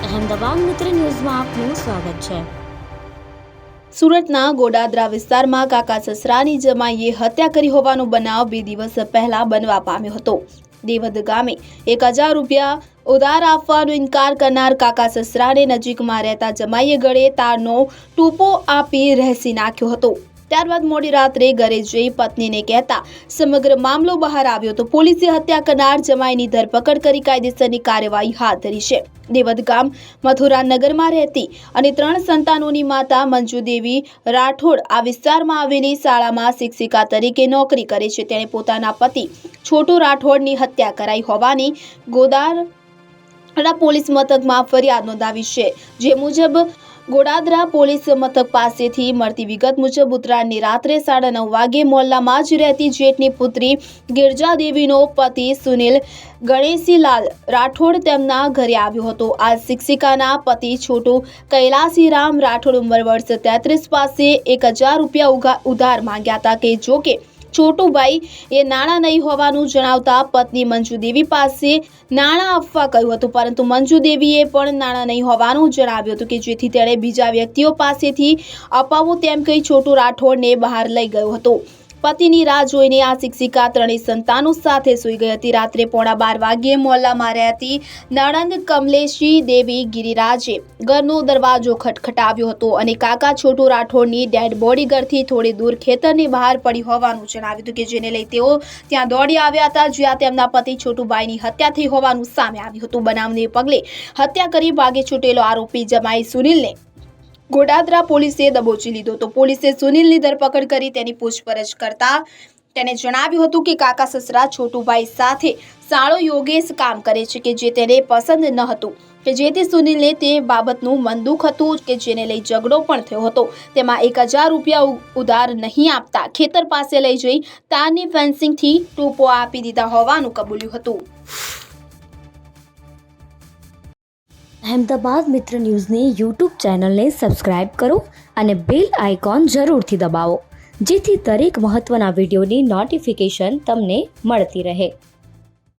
અહેમદાબાદ મિત્ર ન્યૂઝમાં આપનું સ્વાગત છે। સુરતના ગોડાદરા વિસ્તારમાં કાકા સસરાની જમાઈએ હત્યા કરી હોવાનો બનાવ 2 દિવસ પહેલા બનવા પામ્યો હતો। દેવદ ગામે 1000 રૂપિયા ઉધાર આપવાનો ઇનકાર કરનાર કાકા સસરાને નજીકમાં રહેતા જમાઈએ ગળે તારનો ટૂંપો આપી રહેસી નાખ્યો હતો। ત્યારબાદ મોડી રાત્રે ઘરે જઈ પત્નીને કહેતા સમગ્ર મામલો બહાર આવ્યો તો પોલીસે હત્યા કરનાર જમાઈની ધરપકડ કરી કાયદેસરની કાર્યવાહી હાથ ધરી છે। દેવદ ગામ મથુરાનગરમાં રહેતી અને 3 સંતાનોની માતા મંજુ દેવી રાઠોડ આ વિસ્તારમાં આવેલી શાળામાં શિક્ષિકા તરીકે નોકરી કરે છે। તેણે પોતાના પતિ છોટુ રાઠોડની હત્યા કરાઈ હોવાની ગોડાદરા પોલીસ મથકમાં ફરિયાદ નોંધાવી છે। જે મુજબ ગોડાદરા પોલીસ મથક પાસેથી મળતી વિગત મુજબ ઉત્તરાયણની રાત્રે 9:30 વાગે મોહલ્લામાં જ રહેતી જેઠની પુત્રી ગિરજા દેવીનો પતિ સુનિલ ગણેશીલાલ રાઠોડ તેમના ઘરે આવ્યો હતો। આ શિક્ષિકાના પતિ છોટુ કૈલાસીરામ રાઠોડ ઉંમર વર્ષ 33 પાસે 1000 રૂપિયા ઉધાર માંગ્યા હતા કે જો કે છોટુભાઈ એ નાણાં નહીં હોવાનું જણાવતા પત્ની મંજુ દેવી પાસે નાણાં આપવા કહ્યું હતું, પરંતુ મંજુ દેવીએ પણ નાણાં નહીં હોવાનું જણાવ્યું હતું કે જેથી તેણે બીજા વ્યક્તિઓ પાસેથી અપાવવું તેમ કહી છોટુ રાઠોડને બહાર લઈ ગયો હતો। પતિની રાહ જોઈને આ શિક્ષિકા 3 સંતાનો સાથે સૂઈ ગઈ હતી। રાત્રે 11:15 વાગ્યે મોહલ્લામાં રહેતી નણંદ કમલેશી દેવી ગિરિરાજે ઘરનો દરવાજો ખટખટાવ્યો હતો અને કાકા છોટુ રાઠોડની ડેડ બોડી ઘરથી થોડી દૂર ખેતરની બહાર પડી હોવાનું જણાવ્યું હતું કે જેને લઈ તેઓ ત્યાં દોડી આવ્યા હતા, જ્યાં તેમના પતિ છોટુભાઈની હત્યા થઈ હોવાનું સામે આવ્યું હતું। બનાવને પગલે હત્યા કરી ભાગે છૂટેલો આરોપી જમાઈ સુનિલને ગોડાદરા પોલીસે દબોચી લીધો તો પોલીસે સુનિલની ધરપકડ કરી તેની પૂછપરછ કરતા તેને જણાવ્યું હતું કે કાકા સસરા છોટુભાઈ સાથે સાળો યોગેશ કામ કરે છે કે જે તેને પસંદ ન હતું કે જેથી સુનિલને તે બાબતનું મન દુઃખ હતું કે જેને લઈ ઝઘડો પણ થયો હતો। તેમાં 1000 રૂપિયા ઉધાર નહીં આપતા ખેતર પાસે લઈ જઈ તારની ફેન્સિંગથી ટૂંપો આપી દીધા હોવાનું કબૂલ્યું હતું। અહેમદાબાદ મિત્ર ન્યૂઝની YouTube ચેનલને સબસ્ક્રાઇબ કરો અને બેલ આઇકોન જરૂરથી દબાવો, જેથી દરેક મહત્વના વિડીયોની નોટિફિકેશન તમને મળતી રહે।